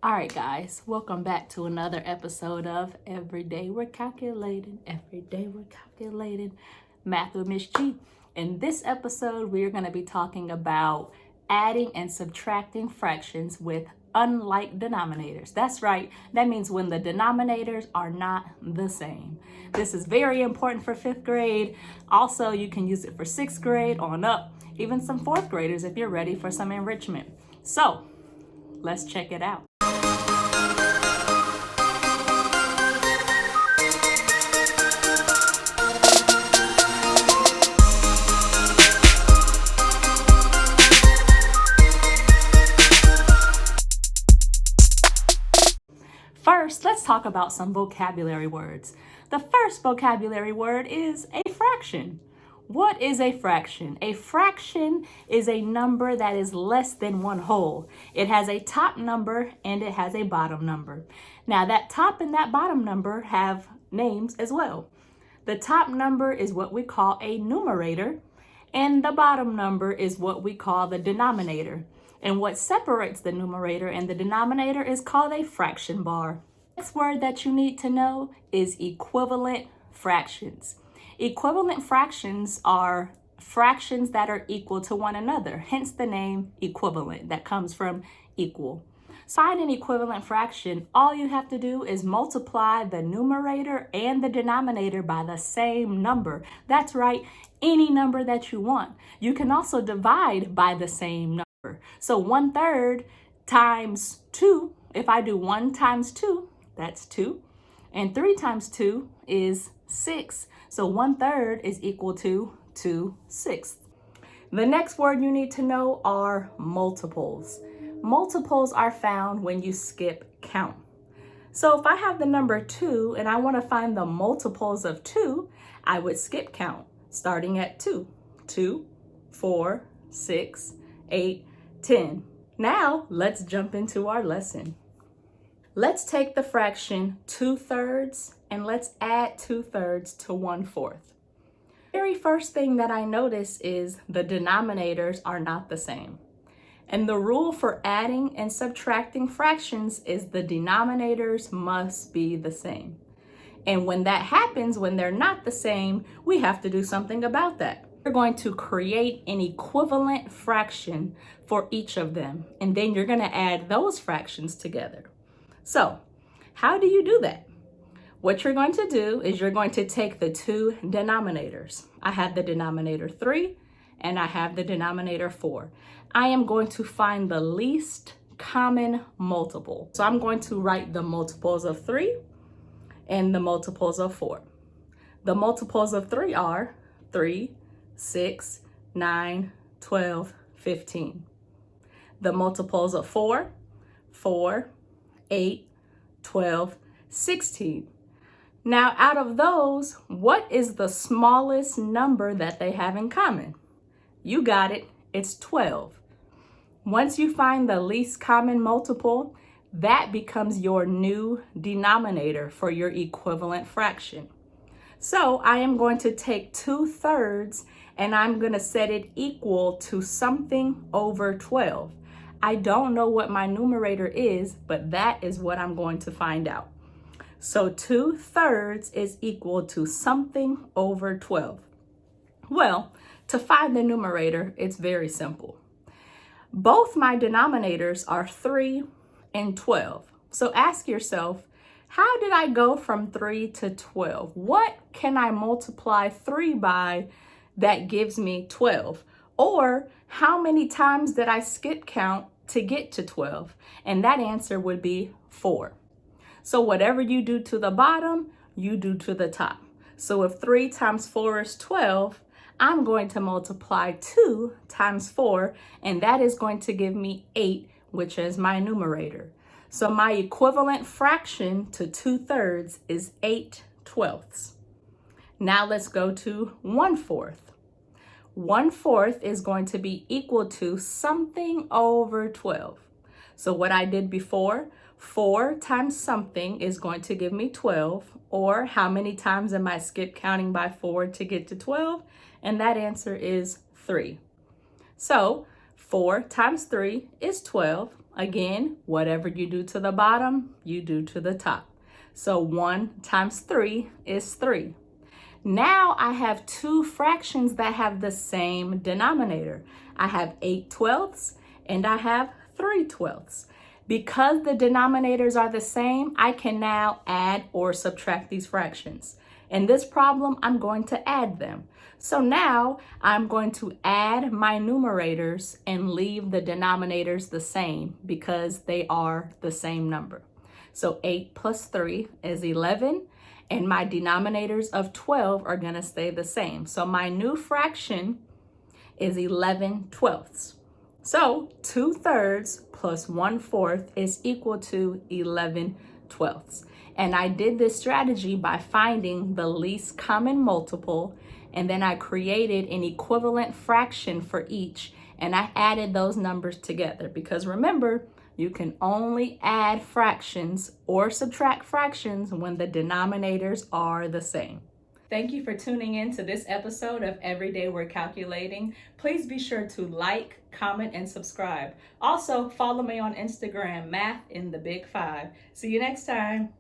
All right, guys, welcome back to another episode of Every Day We're Calculating. Every day we're calculating. Math with Miss G. In this episode, we're going to be talking about adding and subtracting fractions with unlike denominators. That's right. That means when the denominators are not the same. This is very important for 5th grade. Also, you can use it for 6th grade on up, even some 4th graders if you're ready for some enrichment. So, let's check it out. First, let's talk about some vocabulary words. The first vocabulary word is a fraction. What is a fraction? A fraction is a number that is less than one whole. It has a top number and it has a bottom number. Now, that top and that bottom number have names as well. The top number is what we call a numerator, and the bottom number is what we call the denominator. And what separates the numerator and the denominator is called a fraction bar. The next word that you need to know is equivalent fractions. Equivalent fractions are fractions that are equal to one another, hence the name equivalent that comes from equal. To find an equivalent fraction, all you have to do is multiply the numerator and the denominator by the same number. That's right, any number that you want. You can also divide by the same number. So 1/3 times 2, if I do 1 times 2, that's 2. And 3 times 2 is 6. So 1/3 is equal to 2/6. The next word you need to know are multiples. Multiples are found when you skip count. So if I have the number 2 and I want to find the multiples of 2, I would skip count starting at 2. 2, 4, 6, 8, 10. Now let's jump into our lesson. Let's take the fraction 2/3 and let's add 2/3 to 1/4. Very first thing that I notice is the denominators are not the same. And the rule for adding and subtracting fractions is the denominators must be the same. And when that happens, when they're not the same, we have to do something about that. We're going to create an equivalent fraction for each of them. And then you're going to add those fractions together. So, how do you do that? What you're going to do is you're going to take the two denominators. I have the denominator 3 and I have the denominator 4. I am going to find the least common multiple. So I'm going to write the multiples of 3 and the multiples of 4. The multiples of 3 are 3, 6, 9, 12, 15. The multiples of 4, 4, 8, 12, 16. Now, out of those, what is the smallest number that they have in common? You got it, it's 12. Once you find the least common multiple, that becomes your new denominator for your equivalent fraction. So I am going to take 2/3 and I'm going to set it equal to something over 12. I don't know what my numerator is, but that is what I'm going to find out. So 2/3 is equal to something over 12. Well, to find the numerator, it's very simple. Both my denominators are 3 and 12. So ask yourself, how did I go from 3 to 12? What can I multiply 3 by that gives me 12? Or how many times did I skip count to get to 12? And that answer would be 4. So whatever you do to the bottom, you do to the top. So if 3 times 4 is 12, I'm going to multiply 2 times 4, and that is going to give me 8, which is my numerator. So my equivalent fraction to 2/3 is 8/12. Now let's go to 1/4. 1/4 is going to be equal to something over 12. So what I did before, 4 times something is going to give me 12, or how many times am I skip counting by 4 to get to 12? And that answer is 3. So 4 times 3 is 12. Again, whatever you do to the bottom, you do to the top. So 1 times 3 is 3. Now I have two fractions that have the same denominator. I have 8/12 and I have 3/12. Because the denominators are the same, I can now add or subtract these fractions. In this problem, I'm going to add them. So now I'm going to add my numerators and leave the denominators the same because they are the same number. So 8 plus 3 is 11, and my denominators of 12 are going to stay the same. So my new fraction is 11/12. So 2/3 plus 1/4 is equal to 11/12. And I did this strategy by finding the least common multiple, and then I created an equivalent fraction for each, and I added those numbers together. Because remember, you can only add fractions or subtract fractions when the denominators are the same. Thank you for tuning in to this episode of Everyday We're Calculating. Please be sure to like, comment, and subscribe. Also, follow me on Instagram, Math in the Big Five. See you next time.